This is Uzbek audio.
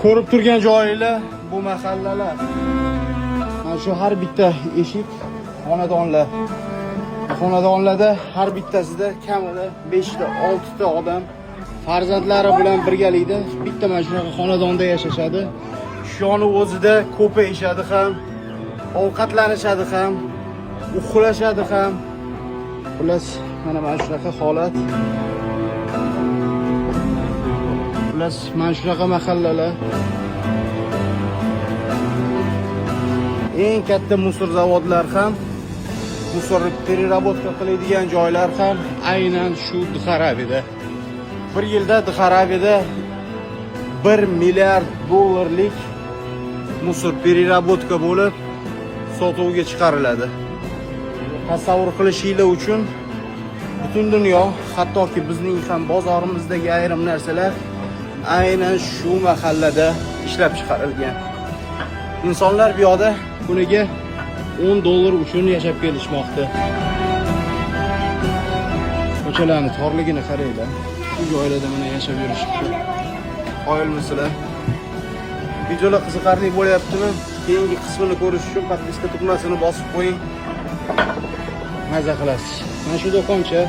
Ko'rib turgan joyinglar bu mahallalar. Mana shu har bitta eshik xonadonlar. Xonadonlarda har bittasida kamida 5 ta, 6 ta odam farzandlari bilan birgalikda bitta mana shunaqa xonadonda yashashadi. Shuni o'zida ko'payishadi ham, ovqatlanishadi ham, uxlashadi ham. Xullas, mana shunaqa holat. Xullas, mana shunaqa mahallalar. Eng katta musor zavodlar ham, musor переработка qiladigan joylar ham aynan shu Dixarabida. Bir yilda Dixarabida 1 milliard dollarlik musor переработка bo'lib sotuvga chiqariladi. Tasavvur qilishingiz uchun butun dunyo, hattoki bizning ham bozorimizdagi ayrim narsalar aynan shu mahallada ishlab chiqarilgan. İnsanlar bu yoqda kuniga 10 dollar uchun yashab kelishmoqda. Ko'chalarning torligini qaranglar. Bu joylarda mana yashab yurishibdi. Qoyilmisizlar? Videolar qiziqarli bo'lyaptimi? Keyingi qismini ko'rish uchun podpiska tugmasini bosib qo'ying. Maza qilasiz. Mana shu do'koncha